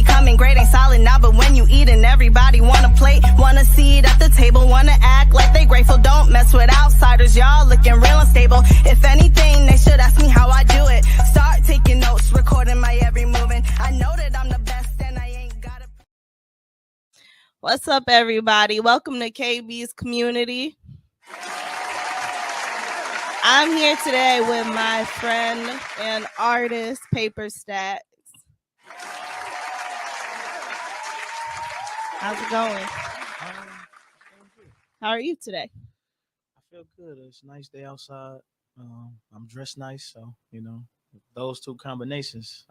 becoming great ain't solid now, but when you eat and everybody wanna plate, wanna see it at the table, wanna act like they grateful. Don't mess with outsiders, y'all looking real unstable. If anything, they should ask me how I do it. Start taking notes, recording my every movement. I know that I'm the best and I ain't gotta. What's up, everybody? Welcome to KB's Community. I'm here today with my friend and artist, Paperstacks. How's it going? How are you today? I feel good. It's a nice day outside. I'm dressed nice, so those two combinations,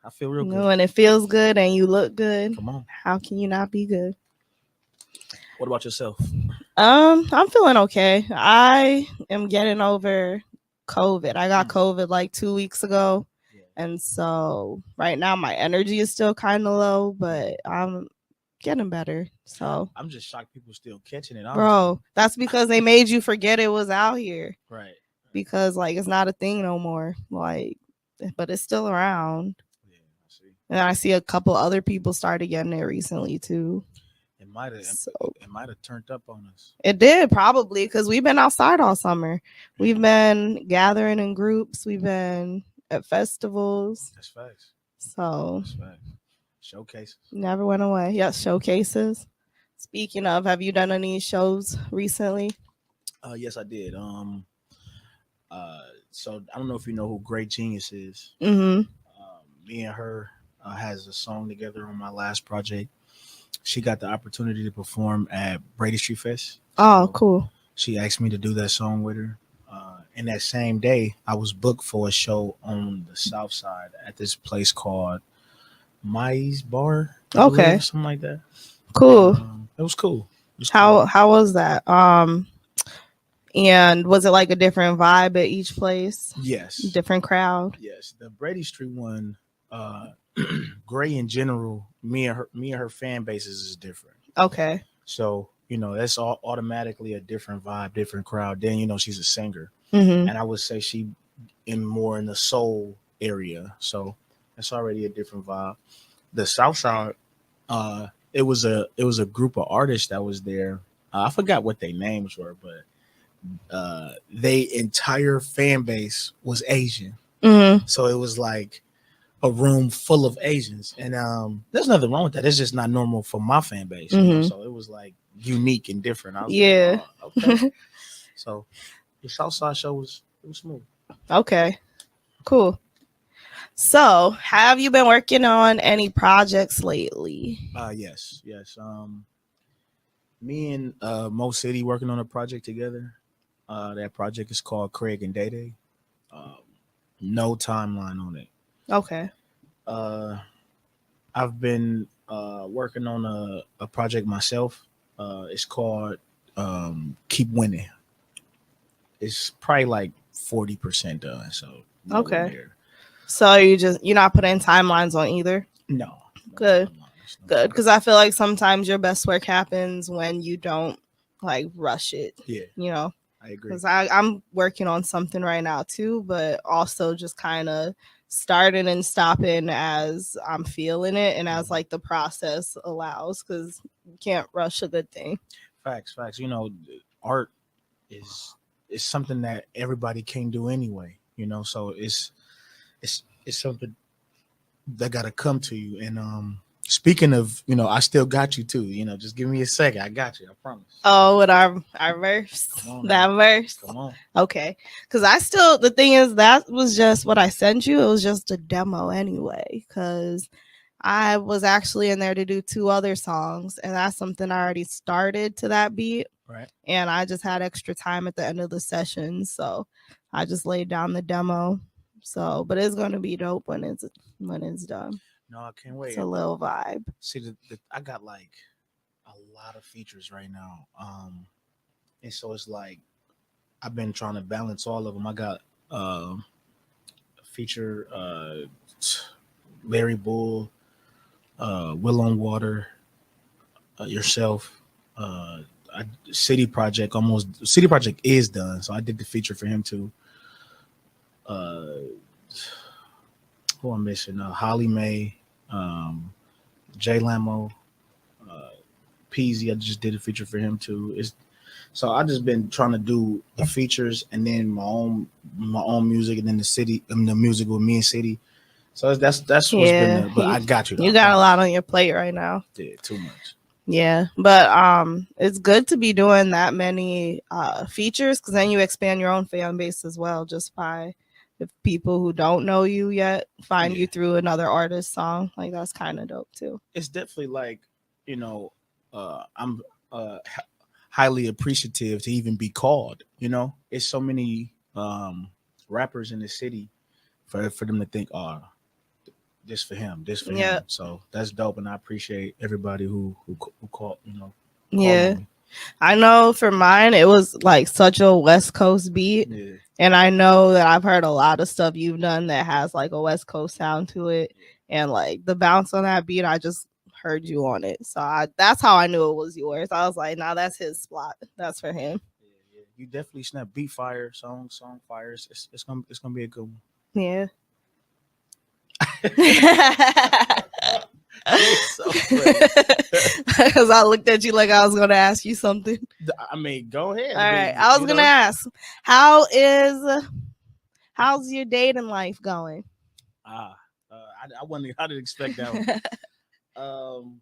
I feel real good. And it feels good and you look good. Come on. How can you not be good? What about yourself? I'm feeling okay. I am getting over COVID. I got COVID like 2 weeks ago. Yeah. And so right now my energy is still kind of low, but I'm getting better. So I'm just shocked people still catching it. Honestly. Bro, that's because they made you forget it was out here. Right. Because like it's not a thing no more. Like, but it's still around. Yeah, I see. And I see a couple other people started getting it recently too. It might have turned up on us. It did probably because we've been outside all summer. We've been gathering in groups. We've been at festivals. That's facts. So that's facts. Showcases. Never went away. Yes, showcases. Speaking of, have you done any shows recently? Yes, I did. So I don't know if you know who Great Genius is. Mm-hmm. Me and her has a song together on my last project. She got the opportunity to perform at Brady Street Fest. Oh, cool. She asked me to do that song with her. And that same day, I was booked for a show on the South Side at this place called Mai's Bar. Okay. Something like that. Cool. It was cool. How was that? And was it like a different vibe at each place? Yes. Different crowd? Yes. The Brady Street one, Gray in general, me and her fan bases is different. Okay. So, that's all automatically a different vibe, different crowd. Then, she's a singer. Mm-hmm. And I would say she more in the soul area. So that's already a different vibe. The South Side, it was a group of artists that was there. I forgot what their names were, but their entire fan base was Asian. Mm-hmm. So it was like a room full of Asians, and there's nothing wrong with that. It's just not normal for my fan base. Mm-hmm. So it was like unique and different. I was like, oh, okay. So the Southside show was smooth. Okay, cool. So have you been working on any projects lately? Yes. Me and Mo City working on a project together. That project is called Craig and Day Day. No timeline on it. Okay. I've been working on a project myself. It's called Keep Winning. It's probably like 40% done. So okay. So you're not putting timelines on either? No. Good. Good. Because I feel like sometimes your best work happens when you don't like rush it. Yeah. I agree. Because I'm working on something right now too, but also just kind of starting and stopping as I'm feeling it and as like the process allows, because you can't rush a good thing. Facts. Art is something that everybody can do anyway, so it's something that gotta come to you. And speaking of, I still got you too. Just give me a second. I got you. I promise. Oh, with our verse, that verse. Come on. Okay, because the thing is, that was just what I sent you. It was just a demo anyway, because I was actually in there to do 2 other songs, and that's something I already started to that beat. Right. And I just had extra time at the end of the session, so I just laid down the demo. So, but it's gonna be dope when it's done. No, I can't wait. It's a little vibe. See, I got like a lot of features right now, and so it's like I've been trying to balance all of them. I got a feature, Larry Bull, Will on Water, yourself, City Project. City Project is done, so I did the feature for him too. Who I'm missing? Holly Mae, Jay Lamo, Peasy. I just did a feature for him too. So I just been trying to do the features and then my own music and then the music with me and City. So that's what's been the, but I got you. You got a lot on your plate right now. Yeah, too much. Yeah, but it's good to be doing that many features because then you expand your own fan base as well, just by if people who don't know you yet find you through another artist's song. Like that's kind of dope too. It's definitely like, I'm highly appreciative to even be called. It's so many rappers in the city for them to think, oh, this for him. So that's dope, and I appreciate everybody who called. Yeah, me. I know for mine it was like such a West Coast beat, and I know that I've heard a lot of stuff you've done that has like a West Coast sound to it, and like the bounce on that beat, I just heard you on it, so that's how I knew it was yours. I was like, nah, that's his spot. That's for him. Yeah. You definitely snap beat fire, song fires. It's gonna be a good one. Yeah. Because I looked at you like I was going to ask you something. I mean, go ahead. All right. I was going to ask, how's your dating life going? I wonder how to expect that one.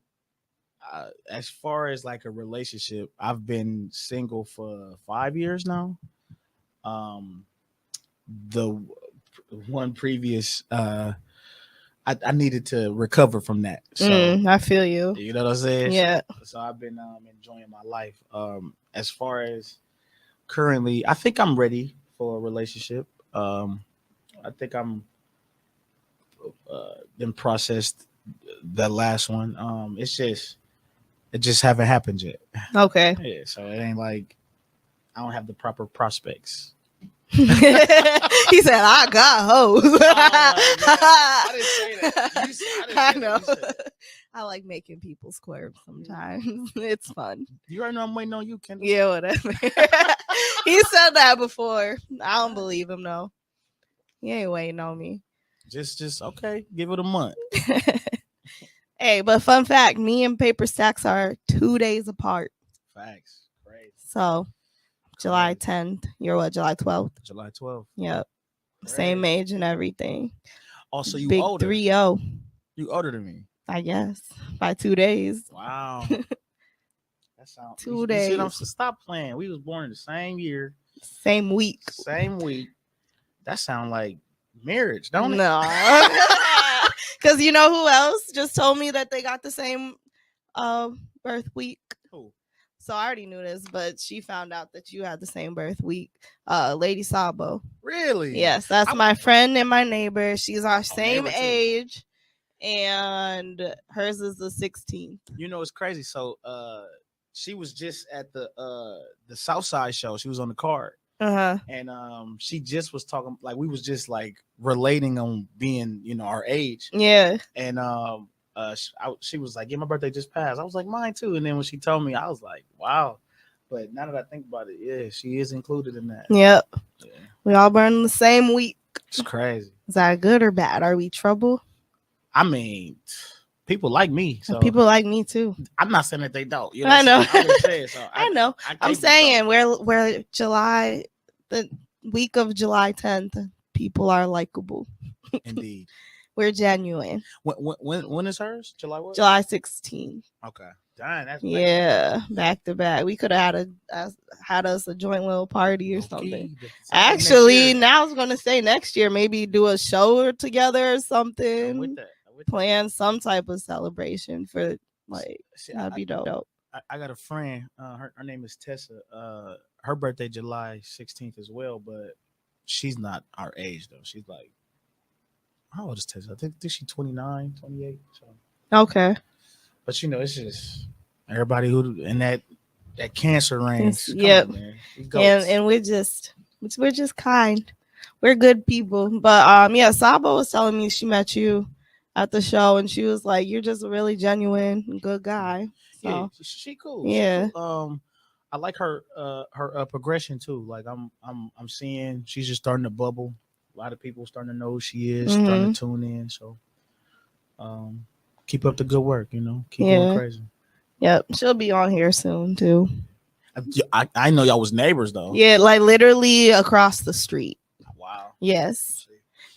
As far as like a relationship, I've been single for 5 years now. The one previous, I needed to recover from that. So I feel you. You know what I'm saying? Yeah. So I've been enjoying my life. As far as currently, I think I'm ready for a relationship. I think I'm been processed that last one. It just haven't happened yet. Okay. Yeah. So it ain't like I don't have the proper prospects. He said, I got hoes. I didn't say that. I know. I like making people squirm sometimes. It's fun. You already know I'm waiting on you, Kendall. Yeah, whatever. He said that before. I don't believe him, though. He ain't waiting on me. Just okay. Give it a month. Hey, but fun fact, me and Paperstacks are 2 days apart. Facts. Great. So July 10th. You're what, July 12th? July 12th. Yep. Great. Same age and everything. Also, you Big older. 3-0. You older than me. I guess. By 2 days. Wow. That sounds 2 days. You see, stop playing. We was born in the same year. Same week. That sound like marriage, don't it? No. Because you know who else just told me that they got the same birth week? Who? So I already knew this, but she found out that you had the same birth week. Lady Sabo. Really? Yes, that's my friend and my neighbor. She's our same age, and hers is the 16th. You know, it's crazy. So she was just at the Southside show. She was on the card. And she just was talking, like we was just like relating on being, our age. Yeah. And she was like, yeah, my birthday just passed. I was like, mine too. And then when she told me, I was like, wow. But now that I think about it, yeah, she is included in that. Yep. Yeah. We all born the same week. It's crazy. Is that good or bad? Are we trouble? I mean, people like me. So people like me too. I'm not saying that they don't. You know I know. I know. I'm saying we're July, the week of July 10th. People are likable. Indeed. We're genuine. When is hers? July what? July 16th. Okay. Dang, that's back to back. We could have had us a joint little party or something. Actually, now I was gonna say next year, maybe do a show together or something. I'm with that. Plan some type of celebration for that'd be dope. I got a friend. Her name is Tessa. Her birthday July 16th as well, but she's not our age though. She's like, how old is Tessa? I think she's 29, 28. So. Okay. But it's just everybody who in that cancer range. Yep. And we're just kind. We're good people. But Sabo was telling me she met you at the show and she was like, you're just a really genuine good guy. So yeah, she cool. Yeah. She cool. I like her progression too. Like I'm seeing she's just starting to bubble. A lot of people starting to know who she is, starting to tune in. So keep up the good work. You know, keep going crazy. Yep, she'll be on here soon too. I know y'all was neighbors though. Yeah, like literally across the street. Wow. Yes.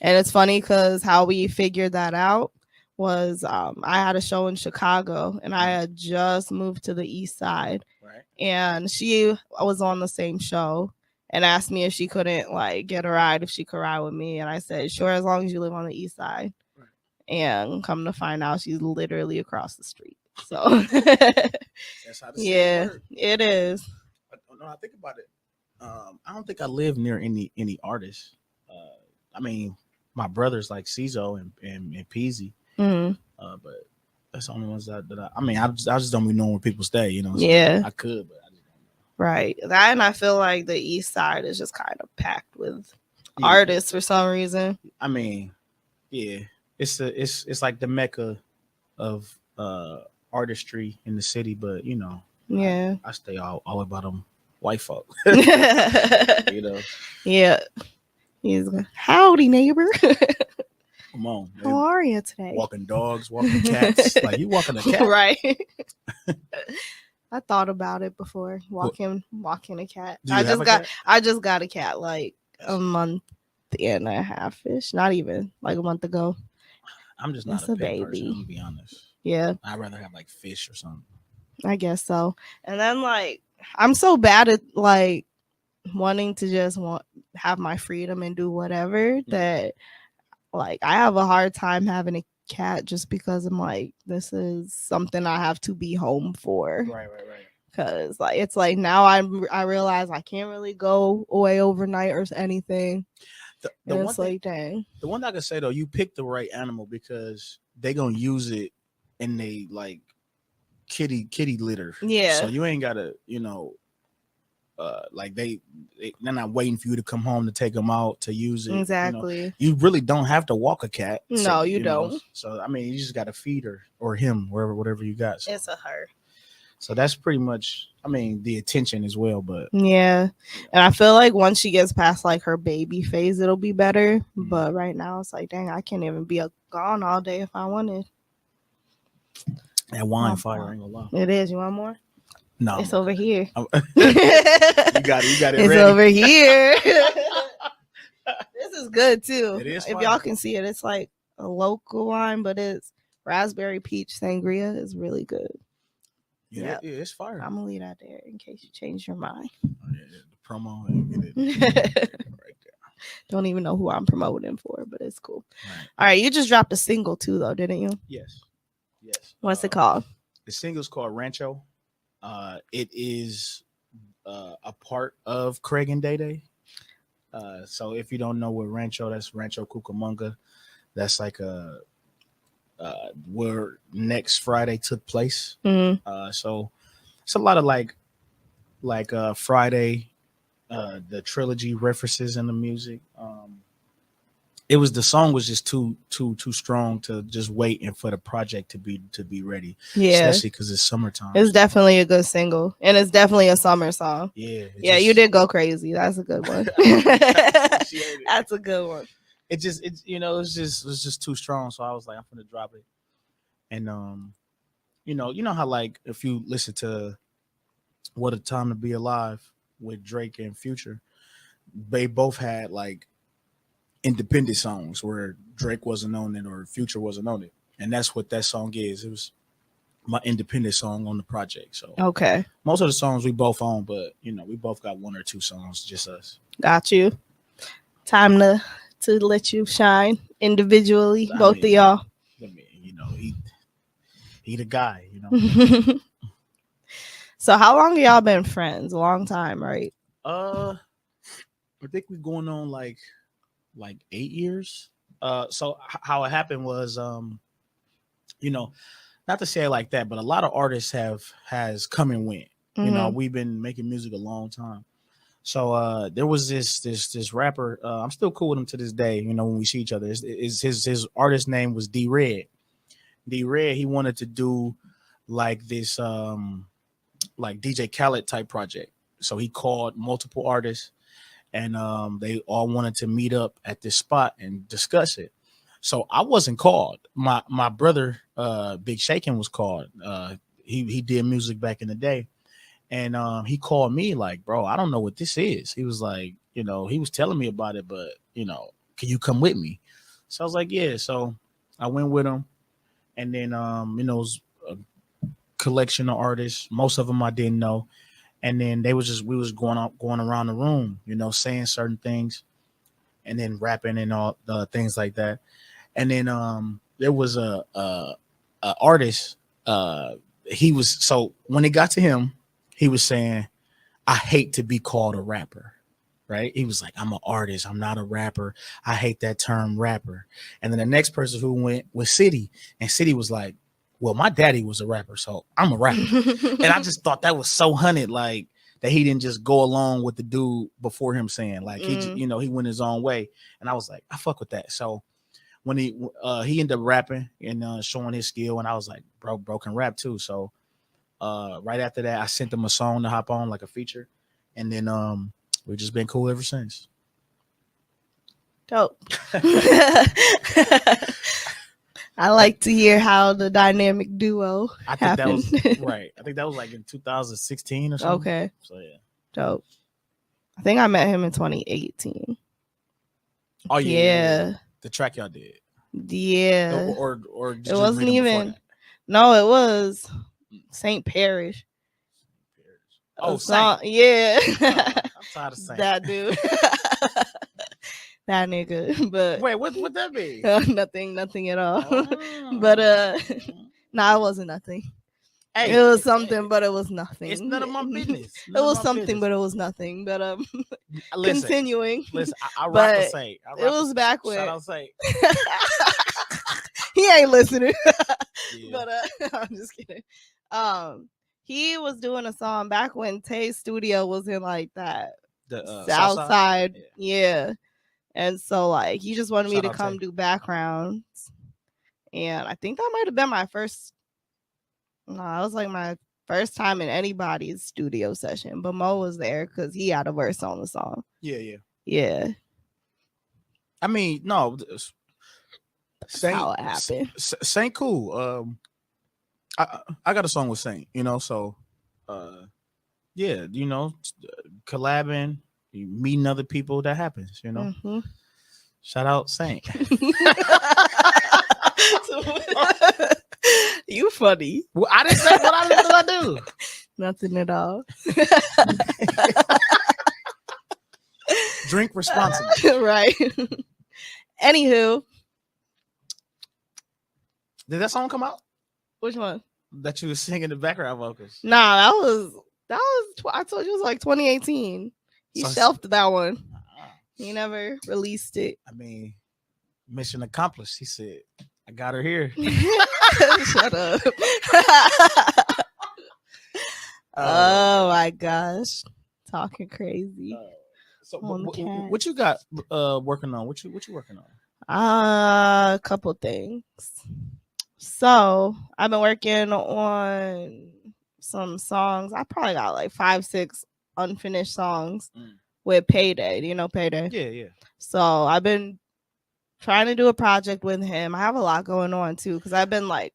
And it's funny because how we figured that out was I had a show in Chicago and I had just moved to the east side. Right. And she was on the same show and asked me if she couldn't like get a ride, if she could ride with me. And I said, sure, as long as you live on the east side. Right. And come to find out she's literally across the street. So that's how the city works. It is. No, I think about it. I don't think I live near any artists. I mean, my brothers like Cizo and Peasy, but that's the only ones that I just don't be knowing where people stay. You know, so I could, but I just don't know. Right. That, and I feel like the east side is just kind of packed with artists for some reason. I mean, yeah, it's like the mecca of artistry in the city, but you know, I stay all about them white folk. You know. Yeah. He's like, howdy, neighbor. Come on. How are you today? Walking dogs, walking cats. Like you walking a cat. Right. I thought about it before. Walking a cat. I just got a cat like a month and a half ish. Not even like a month ago. I'm just not a pet baby person, I'm gonna be honest. Yeah. I'd rather have like fish or something. I guess so. And then like I'm so bad at like wanting to just have my freedom and do whatever that like I have a hard time having a cat just because I'm like, this is something I have to be home for. Right. Because like it's like now I realize I can't really go away overnight or anything. The one thing, dang. The one thing I can say though, you picked the right animal because they gonna use it in they like kitty litter. Yeah. So you ain't gotta, you know, like they're not waiting for you to come home to take them out to use it. Exactly. You really don't have to walk a cat. No, so, you don't. Know? So I mean, you just got to feed her or him, whatever you got. So. It's a her. So that's pretty much, I mean, the attention as well. But yeah, and I feel like once she gets past like her baby phase, it'll be better. But right now, it's like, dang, I can't even be gone all day if I wanted. That wine fire, ain't gonna lie. It is. You want more? No, it's over here. You got it. It's ready. Over here. This is good too. It is. If y'all can see it, it's like a local wine, but it's raspberry peach sangria. Is really good. Yeah, it's fire. I'm gonna leave that there in case you change your mind. Oh, yeah, the promo and get it right there. Don't even know who I'm promoting for, but it's cool. Right. All right, you just dropped a single too, though, didn't you? Yes. What's it called? The single's called Rancho. It is a part of Craig and Day Day. So if you don't know what Rancho, that's Rancho Cucamonga. That's like where next Friday took place. Mm-hmm. So it's a lot of like Friday, the trilogy references in the music. The song was just too strong to just wait and for the project to be ready. Yeah, especially because it's summertime. It's definitely a good single, and it's definitely a summer song. Yeah, you did go crazy. That's a good one. That's a good one. It was just too strong. So I was like, I'm gonna drop it. And you know how like if you listen to What a Time to Be Alive with Drake and Future, they both had like independent songs where Drake wasn't on it or Future wasn't on it. And that's what that song is. It was my independent song on the project. So okay. Most of the songs we both own, but we both got one or two songs, just us. Got you. Time to let you shine individually, both of y'all. He the guy, So how long have y'all been friends? A long time, right? I think we're going on like 8 years. So how it happened was, not to say it like that, but a lot of artists has come and went. Mm-hmm. We've been making music a long time. So there was this rapper. I'm still cool with him to this day. When we see each other, his artist name was D Red. D Red. He wanted to do like this like DJ Khaled type project. So he called multiple artists, and they all wanted to meet up at this spot and discuss it. So I wasn't called. My brother, Big Shakin, was called. He did music back in the day, and he called me like, bro, I don't know what this is. He was like, you know, he was telling me about it, but you know, can you come with me? So I was like, yeah. So I went with him, and then you know, it was a collection of artists. Most of them I didn't know, and then we was going around the room, you know, saying certain things, and then rapping and all the things like that. And then there was a artist. He was, so when it got to him, he was saying, I hate to be called a rapper. Right? He was like, I'm an artist. I'm not a rapper. I hate that term rapper. And then the next person who went was City. And City was like, well, my daddy was a rapper, so I'm a rapper. And I just thought that was so hunted, like that he didn't just go along with the dude before him saying, like, he just, you know, he went his own way. And I was like, I fuck with that. So when he ended up rapping and showing his skill, and I was like, bro can rap too. So right after that, I sent him a song to hop on, like a feature. And then we've just been cool ever since. Dope. I like to hear how the dynamic duo happened. That was right. I think that was like in 2016 or something. Okay. So yeah. Dope. I think I met him in 2018. Oh yeah. The track y'all did. Yeah. Or it wasn't even. No, it was St. Parish. Oh, Saint. Yeah. I'm tired of Saint. That dude. That nigga. But wait, what that be? Nothing at all. But it wasn't nothing. Hey, it was something, but it was nothing. It's none of my business. It was something, but it was nothing. But continuing. Listen, I rock a Saint. It was back when. Shout out Saint. He ain't listening. Yeah. But I'm just kidding. He was doing a song back when Tay's studio was in like that the South side. Yeah. And so like he just wanted me to come do backgrounds. And I think that might have been my first. No, it was like my first time in anybody's studio session. But Mo was there because he had a verse on the song. Yeah. I mean, no. Saint, how it happened. Saint cool. I got a song with Saint, you know, so yeah, you know, collabing, meeting other people, that happens, you know. Mm-hmm. Shout out Saint. You funny. Well, I didn't say what did I do? Nothing at all. Drink responsibly. Right. Anywho. Did that song come out? Which one? That you were singing the background vocals. Nah, that was I told you it was like 2018. He shelved that one. He never released it. I mean, mission accomplished. He said, I got her here. Shut up. Oh my gosh. Talking crazy. So what you got working on? What you working on? A couple things. So I've been working on some songs. I probably got like 5-6 unfinished songs with Payday. Do you know Payday? Yeah. So I've been trying to do a project with him. I have a lot going on too because I've been like.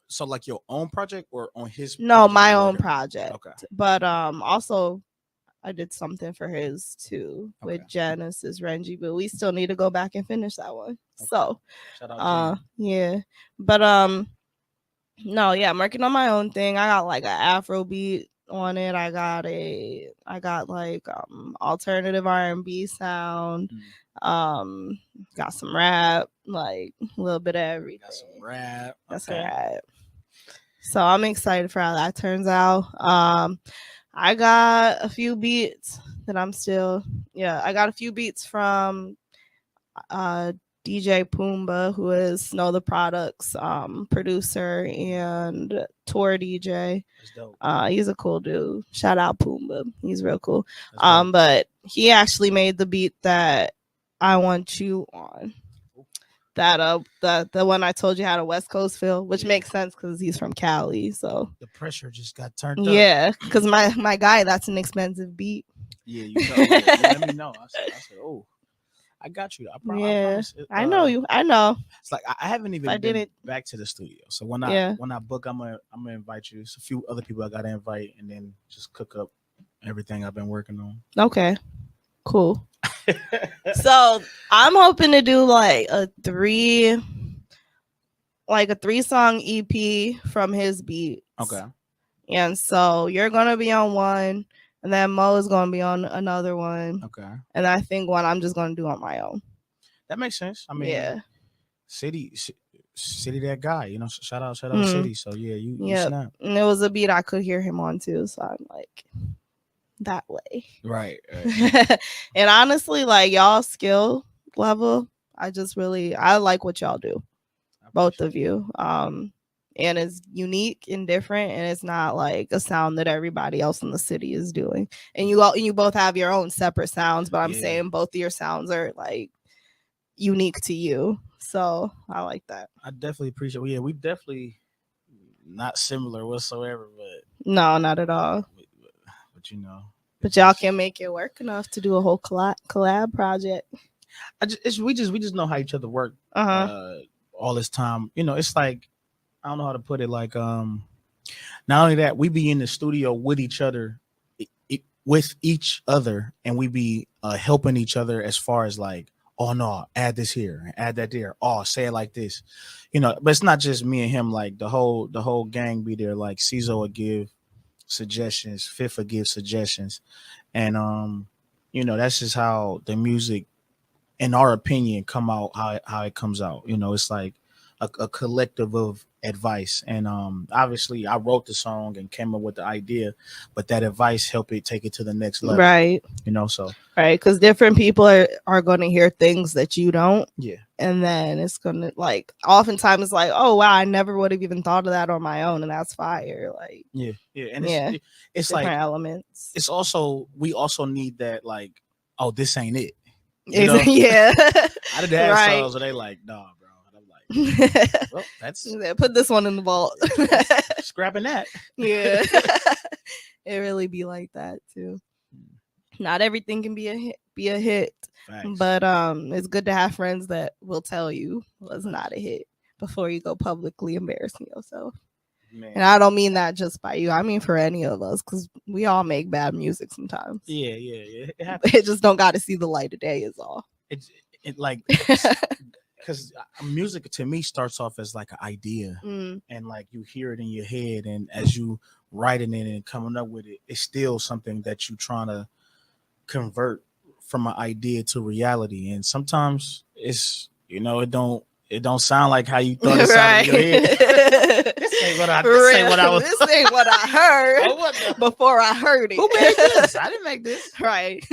So like your own project or on his? No, my own project. Okay. But also I did something for his too with Genesis Renji, but we still need to go back and finish that one. Okay. So, shout out yeah, but no, yeah, I'm working on my own thing. I got like an Afro beat on it. I got like alternative R&B sound. Got some rap, like a little bit of everything. Got some rap. That's all right. So I'm excited for how that turns out. I got a few beats that I got a few beats from DJ Pumbaa, who is Know the Products producer and tour DJ. He's a cool dude. Shout out Pumbaa. He's real cool. But he actually made the beat that I Want You on. That the one I told you had a West Coast feel, which makes sense because he's from Cali. So the pressure just got turned up. Yeah, because my guy, that's an expensive beat. Yeah, you let me know. I said, oh, I got you. I Yeah, promise. I know you. I know. It's like I haven't even I been didn't. back to the studio. So when Yeah. I book, I'm gonna invite you. It's a few other people I gotta invite, and then just cook up everything I've been working on. Okay. Cool. So I'm hoping to do like a three song EP from his beats. Okay. And so you're gonna be on one, and then Mo is gonna be on another one. Okay. And I think one I'm just gonna do on my own. That makes sense. I mean, yeah. City, that guy. You know, shout out City. So yeah, you snap. And it was a beat I could hear him on too. So I'm like, that way. Right. And honestly, like y'all skill level, I like what y'all do, both of you. And it's unique and different, and it's not like a sound that everybody else in the city is doing. And you both have your own separate sounds, but I'm saying both of your sounds are like unique to you. So I like that. I definitely appreciate. Well, yeah, we definitely not similar whatsoever, but no, not at all. But you know, but y'all can make it work enough to do a whole collab project. We just know how each other work. All this time, you know, it's like I don't know how to put it. Like, not only that, we be in the studio with each other, and we be helping each other as far as like, oh no, add this here, add that there. Oh, say it like this, you know. But it's not just me and him. Like the whole gang be there. Like Cizo would give suggestions, Fifth would give suggestions, and you know, that's just how the music, in our opinion, come out how it comes out. You know, it's like a collective of advice, and obviously I wrote the song and came up with the idea, but that advice helped it take it to the next level, right? You know, so right, because different people are going to hear things that you don't, yeah, and then it's gonna, like, oftentimes it's like, oh wow, I never would have even thought of that on my own, and that's fire. Like and it's like elements. It's also, we also need that, like, oh, this ain't it, you know? Yeah. I did have songs where they like, nah, bro. Well, that's put this one in the vault. Scrapping that. Yeah. It really be like that too. Not everything can be a hit. Thanks. But it's good to have friends that will tell you was not a hit before you go publicly embarrassing yourself. Man. And I don't mean that just by you. I mean for any of us, because we all make bad music sometimes. Yeah. It just don't got to see the light of day is all. It like because music to me starts off as like an idea, and like you hear it in your head, and as you writing it and coming up with it, it's still something that you trying to convert from an idea to reality. And sometimes it's, you know, it don't sound like how you thought it sounded in your head. This ain't what I heard before I heard it. Who made this? I didn't make this. Right.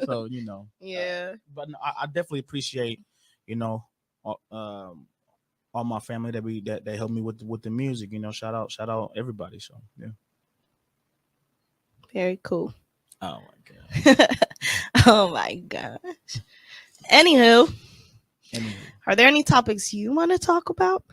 So, you know. Yeah. But I definitely appreciate, you know, all my family that helped me with the music. You know, shout out everybody. So yeah. Very cool. Oh my god. Oh my gosh. Anywho, are there any topics you want to talk about?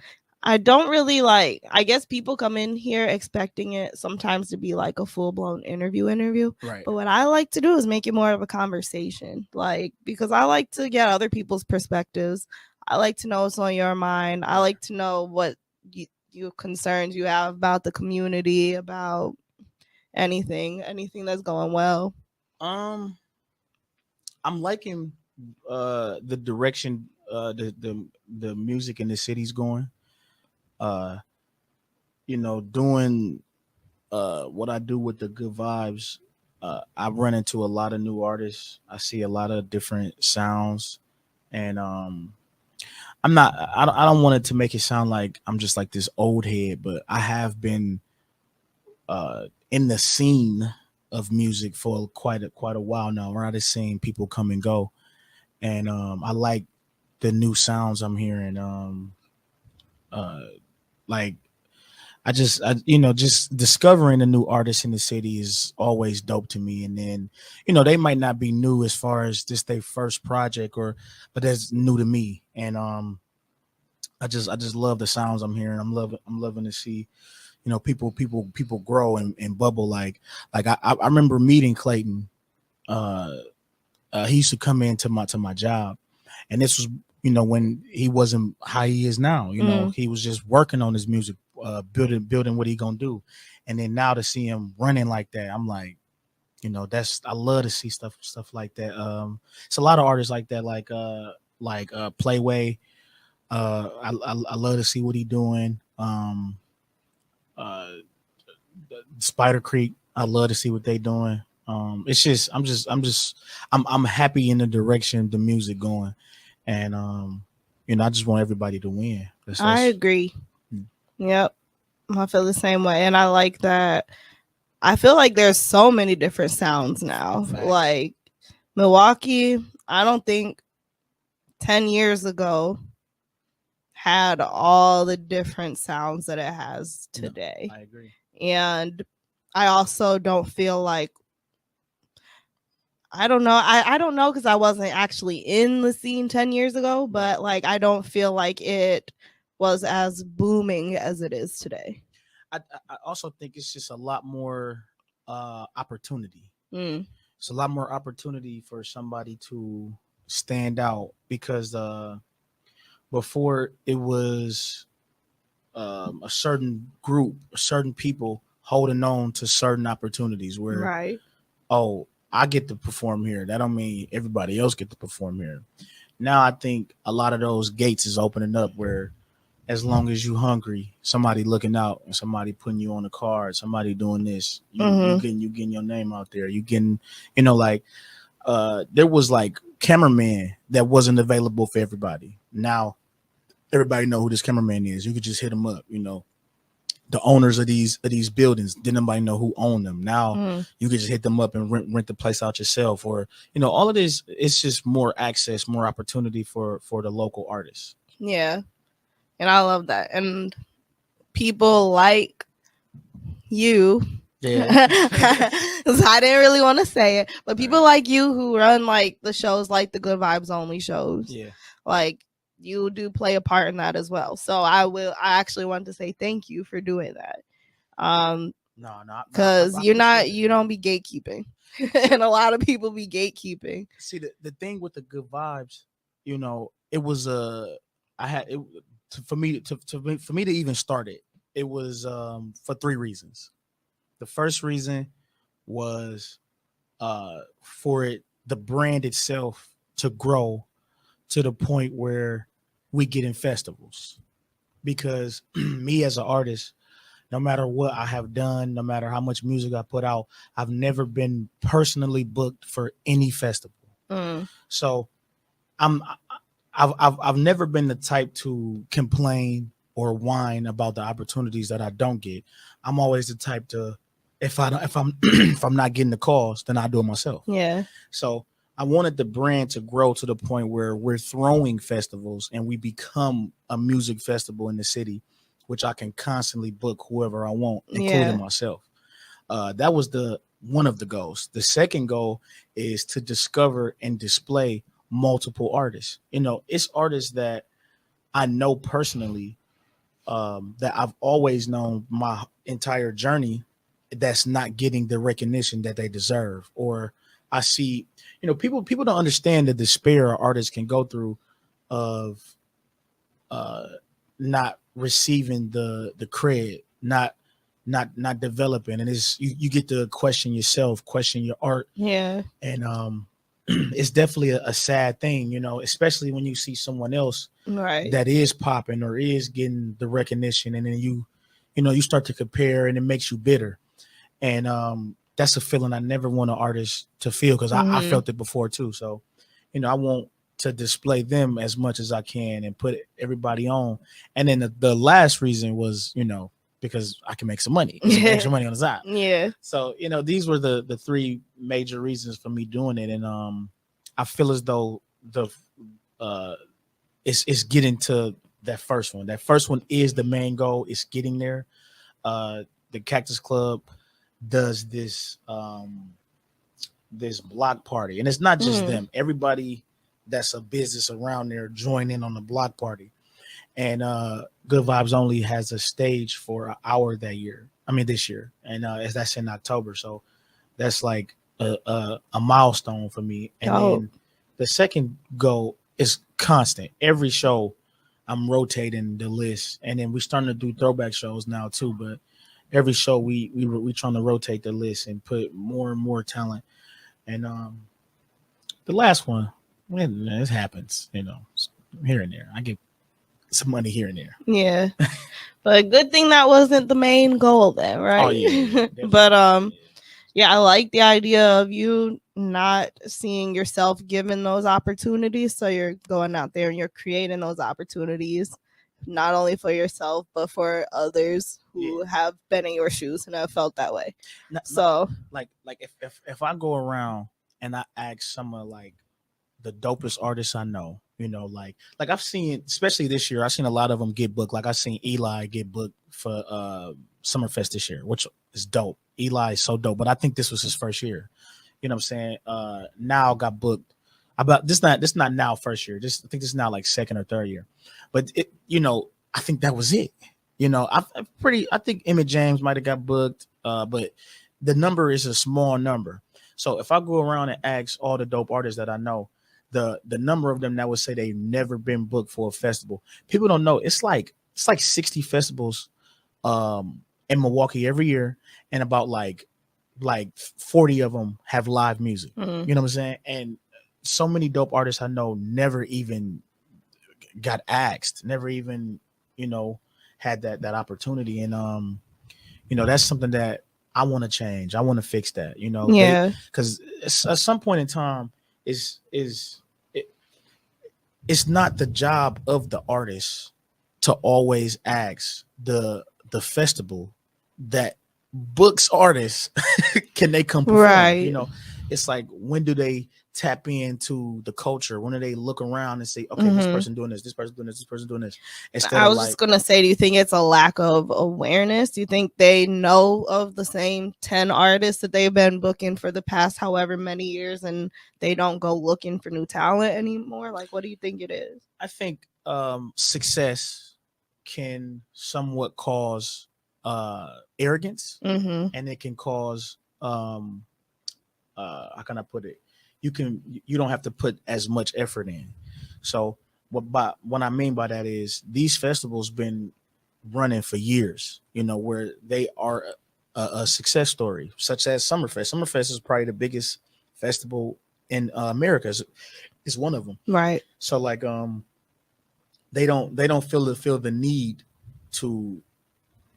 I don't really I guess people come in here expecting it sometimes to be like a full-blown interview. Right. But what I like to do is make it more of a conversation, like, because I like to get other people's perspectives. I like to know what's on your mind. I like to know what you concerns you have about the community, about anything that's going well. I'm liking the direction the music in the city's going. You know, doing what I do with the good vibes, I run into a lot of new artists. I see a lot of different sounds, and I don't want it to make it sound like I'm just like this old head, but I have been in the scene of music for quite a while now, where I just seen people come and go, and I like the new sounds I'm hearing. Like I you know, just discovering a new artist in the city is always dope to me. And then, you know, they might not be new as far as just their first project, but that's new to me. And I just love the sounds I'm hearing. I'm loving to see, you know, people grow and bubble. Like I remember meeting Clayton. He used to come into my job, And this was, you know, when he wasn't how he is now. You know, he was just working on his music, building what he gonna do. And then now to see him running like that, I'm like, you know, I love to see stuff like that. It's a lot of artists like that, like Playway. I love to see what he doing. Uh, Spider Creek, I love to see what they doing. It's just I'm happy in the direction the music going, and you know, I just want everybody to win. I agree. Yep, I feel the same way, and I like that. I feel like there's so many different sounds now. Facts. Like Milwaukee, I don't think 10 years ago had all the different sounds that it has today. No, I agree. And I also don't feel like, I don't know. I don't know, because I wasn't actually in the scene 10 years ago, but like I don't feel like it was as booming as it is today. I also think it's just a lot more opportunity. It's a lot more opportunity for somebody to stand out, because before it was a certain group, certain people holding on to certain opportunities where, right, oh, I get to perform here. That don't mean everybody else get to perform here. Now I think a lot of those gates is opening up, where as long as you hungry, somebody looking out and somebody putting you on the card, somebody doing this, you getting your name out there. You getting, you know, like there was like cameraman that wasn't available for everybody. Now everybody know who this cameraman is. You could just hit him up. You know, the owners of these buildings, didn't nobody know who owned them. Now you could just hit them up and rent the place out yourself, or, you know, all of this. It's just more access, more opportunity for the local artists. Yeah. And I love that. And people like you. Yeah. I didn't really want to say it, but people like you who run like the shows, like the Good Vibes Only shows. Yeah. Like you do play a part in that as well. So I actually want to say thank you for doing that. No, because you don't be gatekeeping. And a lot of people be gatekeeping. See, the thing with the Good Vibes, you know, it was for me to even start it was for three reasons. The first reason was for the brand itself to grow to the point where we get in festivals, because me as an artist, no matter what I have done, no matter how much music I put out, I've never been personally booked for any festival. So I've never been the type to complain or whine about the opportunities that I don't get. I'm always the type to, if I'm not getting the calls, then I do it myself. Yeah. So I wanted the brand to grow to the point where we're throwing festivals and we become a music festival in the city, which I can constantly book whoever I want, including myself. That was one of the goals. The second goal is to discover and display multiple artists. You know, it's artists that I know personally, that I've always known my entire journey, that's not getting the recognition that they deserve. Or I see, you know, people don't understand the despair artists can go through of not receiving the cred, not developing, and it's you get to question yourself, question your art. Yeah. And it's definitely a sad thing, you know, especially when you see someone else that is popping or is getting the recognition, and then you start to compare, and it makes you bitter. And that's a feeling I never want an artist to feel, because I felt it before too. So, you know, I want to display them as much as I can and put everybody on. And then the last reason was, you know, because I can make some money, extra money on the side. Yeah. So, you know, these were the three major reasons for me doing it. And I feel as though it's getting to that first one. That first one is the main goal. It's getting there. The Cactus Club does this block party, and it's not just them. Everybody that's a business around there join in on the block party. And Good Vibes Only has a stage for an hour this year, and that's in October. So that's like a milestone for me. And then the second goal is constant. Every show, I'm rotating the list, and then we're starting to do throwback shows now too. But every show, we trying to rotate the list and put more and more talent. And the last one, this happens, here and there. I get some money here and there. Yeah. But good thing that wasn't the main goal then, right? Oh yeah. But yeah, I like the idea of you not seeing yourself given those opportunities. So you're going out there and you're creating those opportunities, not only for yourself, but for others who have been in your shoes and have felt that way. So like if I go around and I ask some of like the dopest artists I know, like I've seen, especially this year, I've seen a lot of them get booked. Like I've seen Eli get booked for Summerfest this year, which is dope. Eli is so dope, but I think this was his first year. You know what I'm saying? Now got booked. About this not now first year. I think this is now like second or third year. But it, I think that was it. I think Emmett James might have got booked, but the number is a small number. So if I go around and ask all the dope artists that I know, the number of them that would say they've never been booked for a festival, people don't know. It's like 60 festivals in Milwaukee every year, and about like 40 of them have live music. Mhm. You know what I'm saying? And so many dope artists I know never even got asked, never even, had that opportunity. And that's something that I want to change. I want to fix that, yeah, because at some point in time it's not the job of the artist to always ask the festival that books artists can they come perform. right. It's like, when do they tap into the culture? When do they look around and say, okay, this person doing this person doing this person doing this? Instead I of was just gonna say, do you think it's a lack of awareness? Do you think they know of the same 10 artists that they've been booking for the past however many years, and they don't go looking for new talent anymore? Like, what do you think it is? I think success can somewhat cause arrogance, Mm-hmm. and it can cause how can I put it? You don't have to put as much effort in. So what I mean by that is, these festivals been running for years, where they are a success story, such as Summerfest. Summerfest is probably the biggest festival in America. Is one of them. Right. So like they don't feel the need to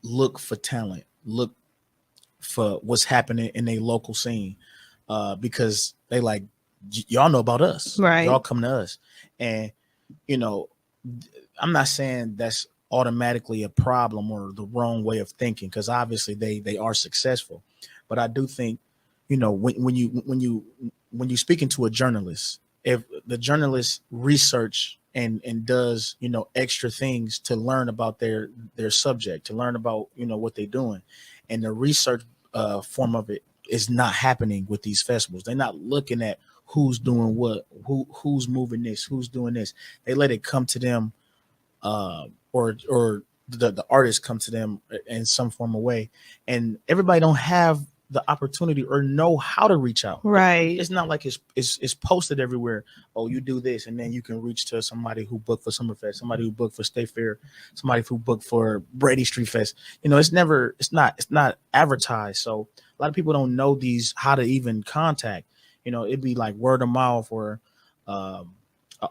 look for talent, look for what's happening in a local scene, because they like, y'all know about us, right? Y'all come to us. And I'm not saying that's automatically a problem or the wrong way of thinking, because obviously they are successful. But I do think, when you speaking to a journalist, if the journalist research and does extra things to learn about their subject, to learn about what they're doing, and the research form of it is not happening with these festivals. They're not looking at who's doing what, who's moving this, who's doing this. They let it come to them, or the artists come to them in some form of way, and everybody don't have the opportunity or know how to reach out. Right. It's not like it's posted everywhere. Oh, you do this, and then you can reach to somebody who booked for Summerfest, somebody who booked for State Fair, somebody who booked for Brady Street Fest. It's not advertised. So a lot of people don't know how to even contact. It'd be like word of mouth, or an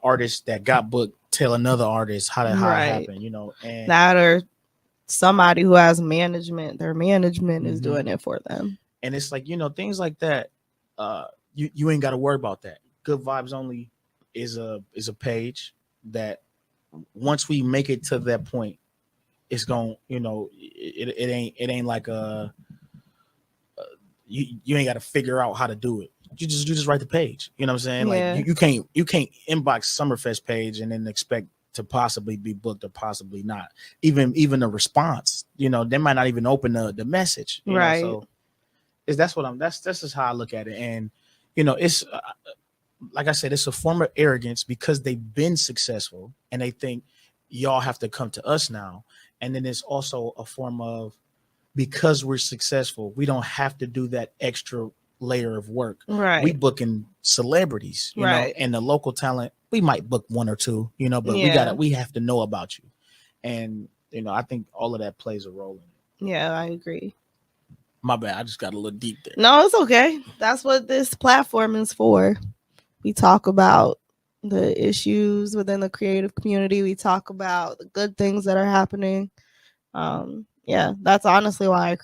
artist that got booked tell another artist how it happened. And that, or somebody who has management, their management is doing it for them. And it's like, things like that. You ain't got to worry about that. Good Vibes Only is a page that, once we make it to that point, it's going, it ain't like you ain't got to figure out how to do it. You just write the page. You know what I'm saying? Yeah. Like you can't inbox Summerfest page and then expect to possibly be booked or possibly not. Even a response, they might not even open the message. Right. So that's just how I look at it. And it's like I said, it's a form of arrogance, because they've been successful and they think y'all have to come to us now. And then it's also a form of, because we're successful, we don't have to do that extra layer of work. Right. We booking celebrities, you know, and the local talent, we might book one or two, you know, but we have to know about you. And, you know, I think all of that plays a role in it. Yeah, I agree. My bad. I just got a little deep there. No, it's okay. That's what this platform is for. We talk about the issues within the creative community. We talk about the good things that are happening. Yeah, that's honestly why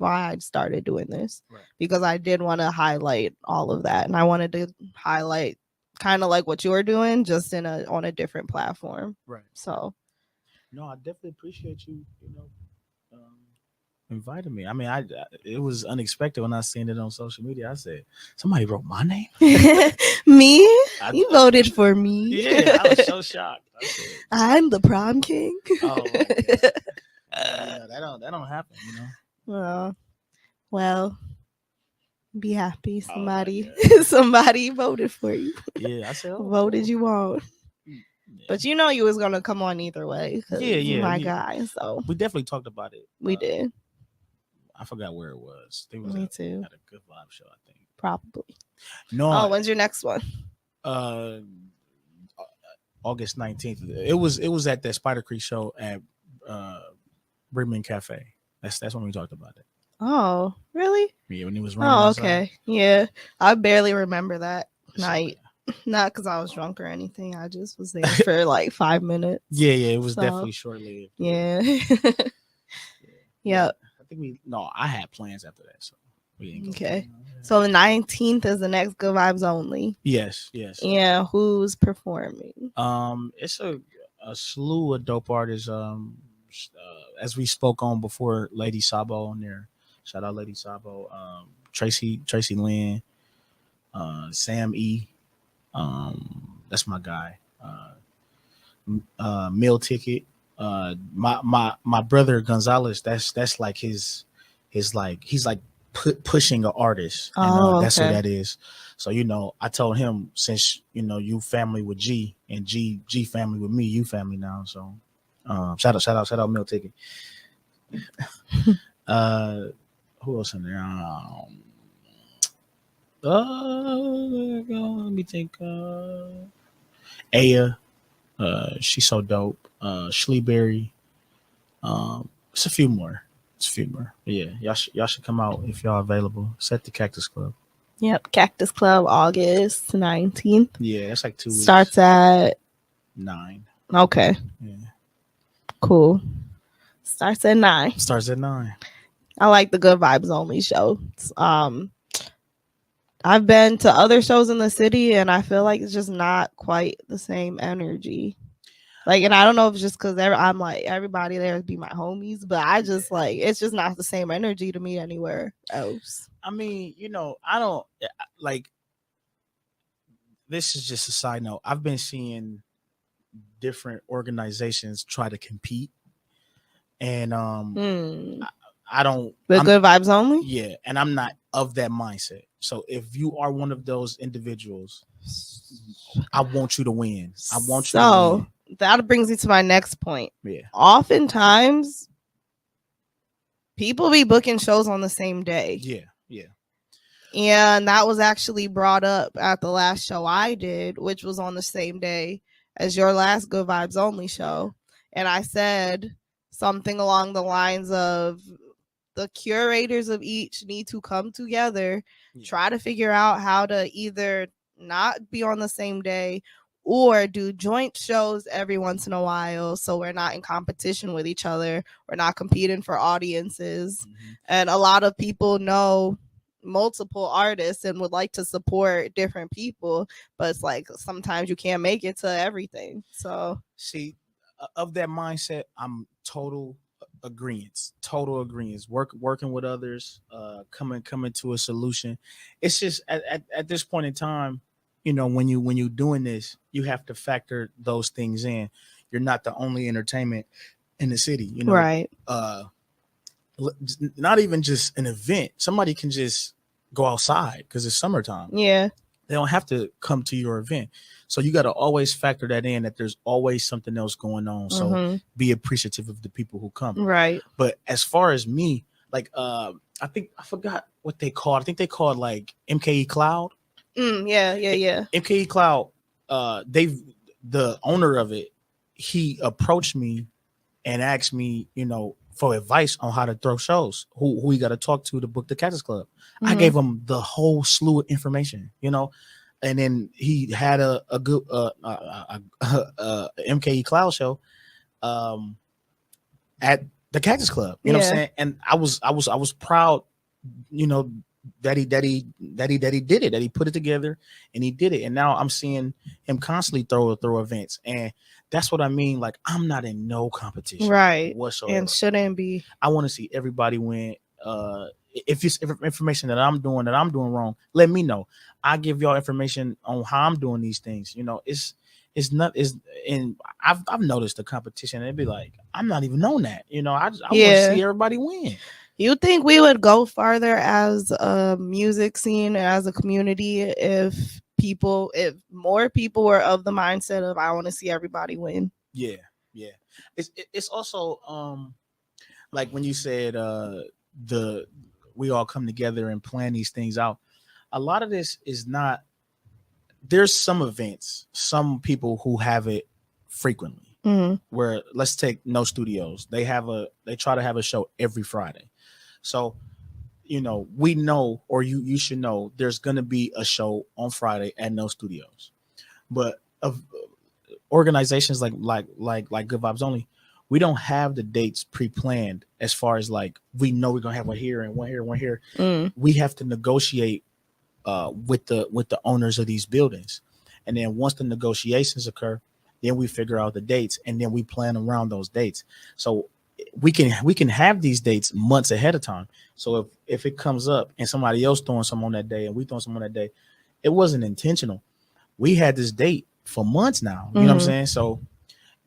I started doing this, because I did want to highlight all of that, and I wanted to highlight kind of like what you're doing, just on a different platform. Right. So, no, I definitely appreciate you. You know, invited me. I mean, it was unexpected when I seen it on social media. I said, somebody wrote my name. Me? You voted for me. Yeah, I was so shocked. I said, I'm the prom king. Oh, okay. Yeah, that don't happen, you know. Well, be happy. Somebody voted for you. Yeah, I said, voted you on. Yeah. But you know you was gonna come on either way. Yeah, my guy. So we definitely talked about it. We did. I forgot where it was. It was Me too. At a Good Vibe show, I think. Probably. No. Oh, when's your next one? August 19th. It was at the Spider Creek show at Brickman Cafe. That's when we talked about it. Oh, really? Yeah, when it was raining. Oh, okay. Outside. Yeah, I barely remember that night. Okay. Not because I was drunk or anything. I just was there for like 5 minutes. Yeah, it was definitely short-lived. Yeah. Yep. I had plans after that, so we didn't go. Okay. So the 19th is the next Good Vibes Only. Yes. Yeah, who's performing? It's a slew of dope artists. As we spoke on before, Lady Sabo on there. Shout out Lady Sabo. Tracy Lynn. Sam E. That's my guy. Meal Ticket. My brother Gonzalez. That's like his like he's like pushing an artist. And, that's who that is. So I told him, since you family with G and G family with me, you family now. So shout out Meal Ticket. Who else in there? Let me think. Aya, she's so dope. Schleeberry. It's a few more. Yeah, y'all should come out if y'all available. It's at the Cactus Club. Yep, Cactus Club, August 19th. Yeah, that's like 2 weeks. Starts at 9. Okay. Yeah. Cool. Starts at 9. I like the Good Vibes Only show. I've been to other shows in the city, and I feel like it's just not quite the same energy. Like, and I don't know if it's just because I'm like, everybody there be my homies, but I just like, it's just not the same energy to me anywhere else. I mean, I don't like, this is just a side note. I've been seeing different organizations try to compete, and I don't. Good Vibes Only? Yeah, and I'm not of that mindset. So if you are one of those individuals, I want you to win. I want you to win. That brings me to my next point. Yeah. Oftentimes, people be booking shows on the same day. Yeah. And that was actually brought up at the last show I did, which was on the same day as your last Good Vibes Only show. And I said something along the lines of, the curators of each need to come together, try to figure out how to either not be on the same day or do joint shows every once in a while, so we're not in competition with each other. We're not competing for audiences. Mm-hmm. And a lot of people know multiple artists and would like to support different people, but it's like sometimes you can't make it to everything. So see, of that mindset, I'm total agreement. Working with others, coming to a solution. It's just at this point in time, when you're doing this, you have to factor those things in. You're not the only entertainment in the city, right? Not even just an event. Somebody can just go outside because it's summertime. Yeah, they don't have to come to your event. So you got to always factor that in, that there's always something else going on. So be appreciative of the people who come. Right. But as far as me, like I think I forgot what they called. I think they called like MKE Cloud. Yeah. MKE Cloud. They've the owner of it. He approached me and asked me, for advice on how to throw shows. Who he got to talk to book the Cactus Club. I gave him the whole slew of information. And then he had a good MKE Cloud show at the Cactus Club. You know what I'm saying? And I was proud, that he did it, that he put it together and he did it. And now I'm seeing him constantly throw events. And that's what I mean. Like, I'm not in no competition, right? Whatsoever. And shouldn't be. I want to see everybody win. If it's information that I'm doing wrong, let me know. I give y'all information on how I'm doing these things. It's not and I've noticed the competition and it'd be like, I'm not even on that. I want to see everybody win. You think we would go farther as a music scene, as a community, if more people were of the mindset of I want to see everybody win? Yeah. It's also like when you said we all come together and plan these things out. A lot of this is not. There's some events, some people who have it frequently. Where let's take No Studios. They try to have a show every Friday. So, we know, or you should know, there's gonna be a show on Friday at No Studios. But of organizations like Good Vibes Only, we don't have the dates pre-planned as far as like we know we're gonna have one here and one here, one here. We have to negotiate with the owners of these buildings, and then once the negotiations occur, then we figure out the dates and then we plan around those dates. So we can have these dates months ahead of time. So if it comes up and somebody else throwing some on that day and we throwing some on that day, it wasn't intentional. We had this date for months now. You know what I'm saying? So,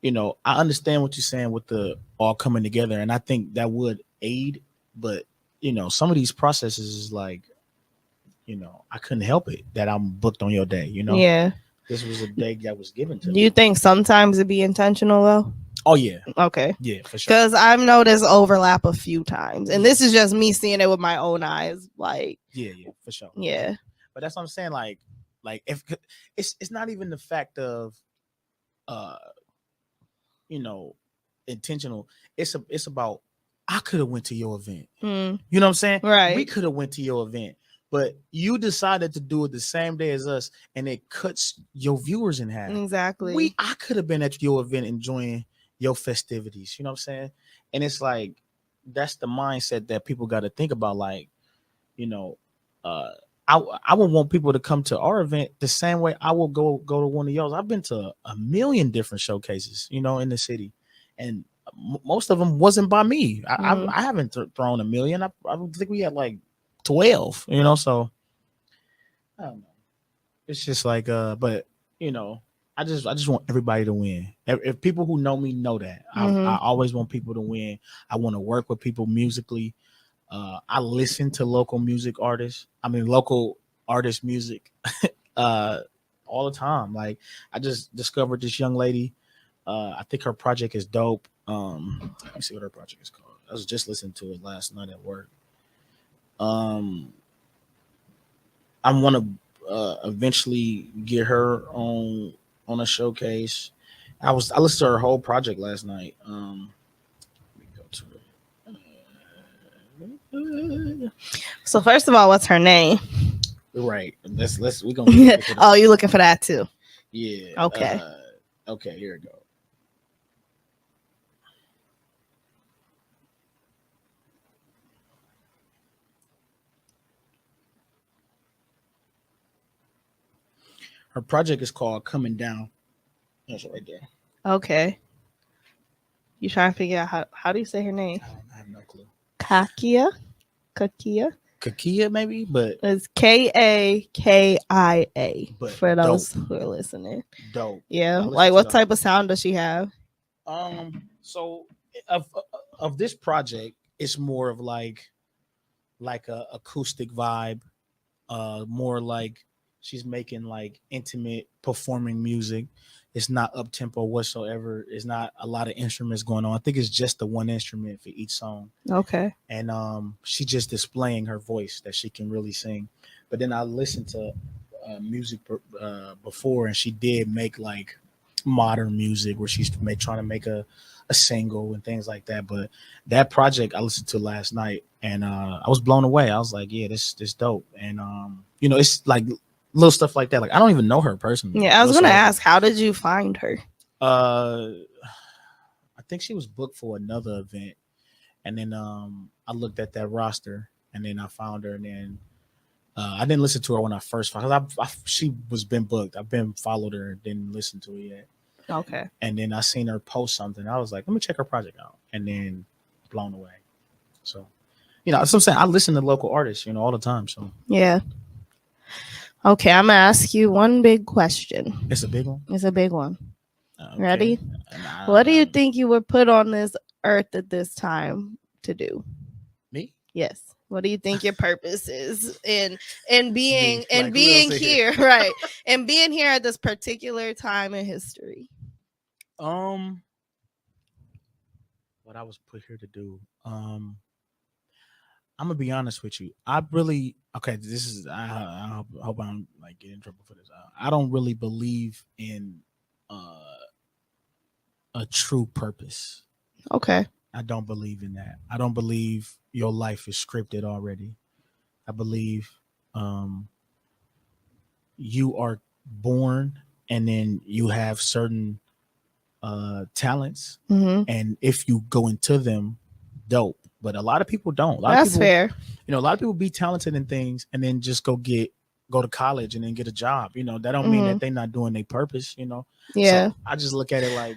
I understand what you're saying with the all coming together, and I think that would aid. But some of these processes is like, I couldn't help it that I'm booked on your day. Yeah. This was a day that was given to me. Do you think sometimes it'd be intentional though? Oh yeah. Okay. Yeah, for sure. Because I've noticed overlap a few times, and this is just me seeing it with my own eyes. Like, yeah, for sure. Yeah. But that's what I'm saying. Like if it's not even the fact of, intentional. It's about I could have went to your event. You know what I'm saying? Right. We could have went to your event, but you decided to do it the same day as us, and it cuts your viewers in half. Exactly. I could have been at your event enjoying your festivities. You know what I'm saying? And it's like that's the mindset that people got to think about. Like, I would want people to come to our event the same way I will go to one of yours. I've been to a million different showcases, in the city, and most of them wasn't by me. I haven't thrown a million. I think we had like 12. So I don't know. It's just like, but I just want everybody to win. If people who know me know that, I always want people to win. I want to work with people musically. I listen to local artist music all the time. Like, I just discovered this young lady. I think her project is dope. Let me see what her project is called. I was just listening to it last night at work. I want to eventually get her on a showcase. I listened to her whole project last night. Let me go to it. So first of all, what's her name? Right. Let's we gonna. Oh, you looking for that too? Yeah. Okay. Okay. Here we go. Her project is called Coming Down. That's right there. Okay. You trying to figure out how do you say her name? I have no clue. Kakia? Kakia, maybe, but it's Kakia. But for those dope. who are listening. Dope. Yeah. Like, what type of sound does she have? So of this project, it's more of like a acoustic vibe, more like She's making like intimate performing music. It's not up tempo whatsoever. It's not a lot of instruments going on. I think it's just the one instrument for each song. Okay. And she's just displaying her voice that she can really sing. But then I listened to music before, and she did make like modern music where she's trying to make a single and things like that. But that project I listened to last night, and I was blown away. I was like, yeah, this dope. And it's like little stuff like that. Like I don't even know her personally. Yeah, I was gonna ask, how did you find her? I think she was booked for another event, and then I looked at that roster, and then I found her, and then I didn't listen to her when I first found her. She was been booked. I've been followed her, didn't listen to her yet. Okay. And then I seen her post something. I was like, let me check her project out, and then blown away. So, that's what I'm saying. I listen to local artists, all the time. So yeah. Okay, I'm gonna ask you one big question. It's a big one. It's a big one. Okay. Ready? What do you think you were put on this earth at this time to do? Me? Yes. What do you think your purpose is in being here, here. right? And being here at this particular time in history. What I was put here to do. I'm gonna be honest with you. I hope I don't like get in trouble for this. I don't really believe in a true purpose. Okay. I don't believe in that. I don't believe your life is scripted already. I believe you are born and then you have certain talents, and if you go into them, dope. But a lot of people don't. That's fair. A lot of people be talented in things and then just go to college and then get a job. That don't mean that they're not doing their purpose. Yeah. So I just look at it like,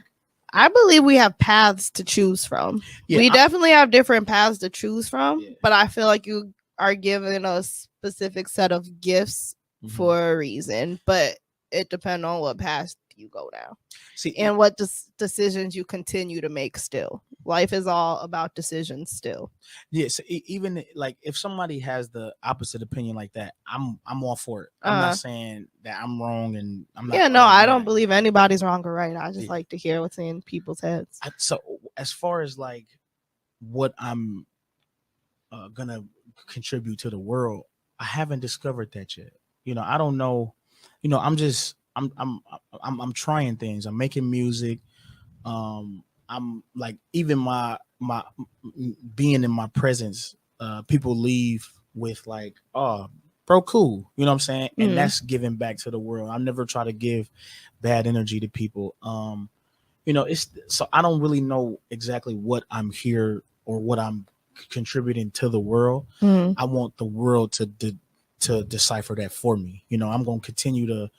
I believe we have paths to choose from. Yeah, we definitely have different paths to choose from, but I feel like you are given a specific set of gifts for a reason, but it depends on what path you go down. And what decisions you continue to make still. Life is all about decisions still. Yes, even like if somebody has the opposite opinion like that, I'm all for it. I'm not saying that I'm wrong, and I'm not. Yeah, no, I don't believe anybody's wrong or right. I just like to hear what's in people's heads. So as far as like what I'm gonna contribute to the world, I haven't discovered that yet. I don't know. I'm trying things. I'm making music. I'm like, even my being in my presence, people leave with like, oh, bro, cool. You know what I'm saying? And that's giving back to the world. I never try to give bad energy to people. It's so I don't really know exactly what I'm here or what I'm contributing to the world. I want the world to decipher that for me. I'm going to continue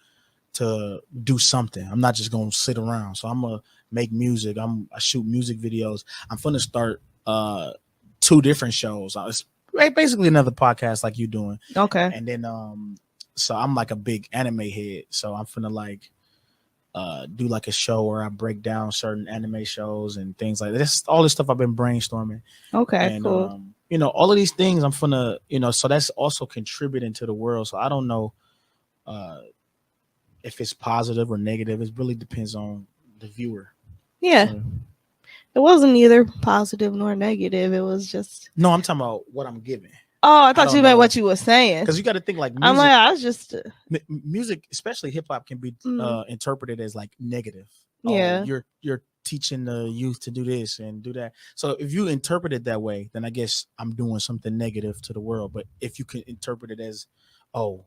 to do something. I'm not just going to sit around. So I'm going to make music. I shoot music videos. I'm going to start 2 different shows. It's basically another podcast like you doing. Okay. And then so I'm like a big anime head. So I'm finna like do like a show where I break down certain anime shows and things like that. That's all this stuff I've been brainstorming. Okay, and, cool. All of these things I'm finna, so that's also contributing to the world. So I don't know if it's positive or negative. It really depends on the viewer. Yeah. So, it wasn't either positive nor negative. It was just. No, I'm talking about what I'm giving. Oh, I thought you meant what you were saying. Because you got to think like music. I'm like, I was just. Music, especially hip hop, can be interpreted as like negative. Yeah. You're teaching the youth to do this and do that. So if you interpret it that way, then I guess I'm doing something negative to the world. But if you can interpret it as, oh,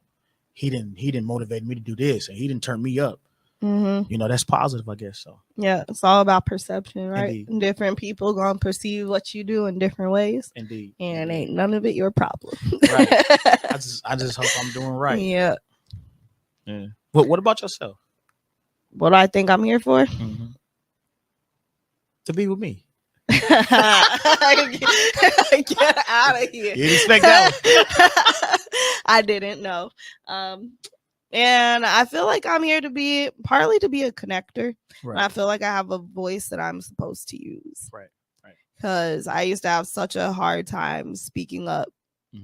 he didn't motivate me to do this and he didn't turn me up. That's positive, I guess. So yeah, it's all about perception, right? Indeed. Different people gonna perceive what you do in different ways. Indeed. And ain't none of it your problem. Right. I just hope I'm doing right. Yeah. What about yourself? What do I think I'm here for? To be with me. Get out of here. You didn't expect that one. I didn't know. And I feel like I'm here to be partly to be a connector. Right. And I feel like I have a voice that I'm supposed to use. Right. Because I used to have such a hard time speaking up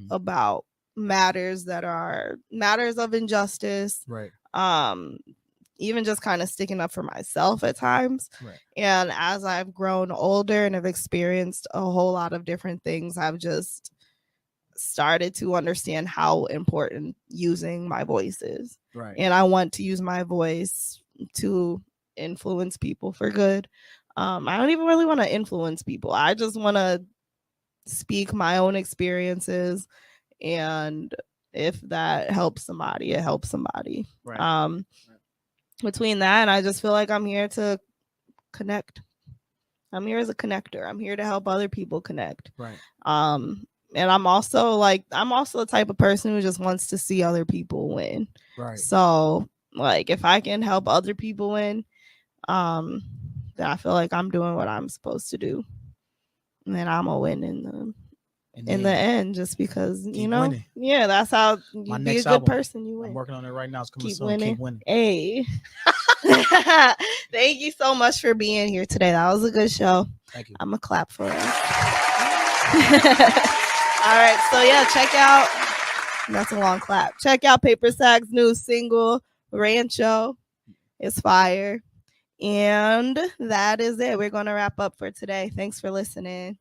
about matters that are matters of injustice. Right. Even just kind of sticking up for myself at times. Right. And as I've grown older and have experienced a whole lot of different things, I've just started to understand how important using my voice is. Right. And I want to use my voice to influence people for good. I don't even really want to influence people. I just want to speak my own experiences, and if that helps somebody, it helps somebody. Right. Between that, I just feel like I'm here to connect. I'm here as a connector. I'm here to help other people connect. Right. And I'm also the type of person who just wants to see other people win. Right. So like if I can help other people win, then I feel like I'm doing what I'm supposed to do. And then I'm gonna win in the end, just because winning. Yeah, that's how you be a good person. You win. I'm working on it right now. It's coming Keep soon. winning. Keep winning. Hey. Thank you so much for being here today. That was a good show. Thank you. I'm gonna clap for us. All right, so yeah, check out. That's a long clap. Check out Paperstacks' new single Rancho. It's fire. And that is it. We're gonna wrap up for today. Thanks for listening.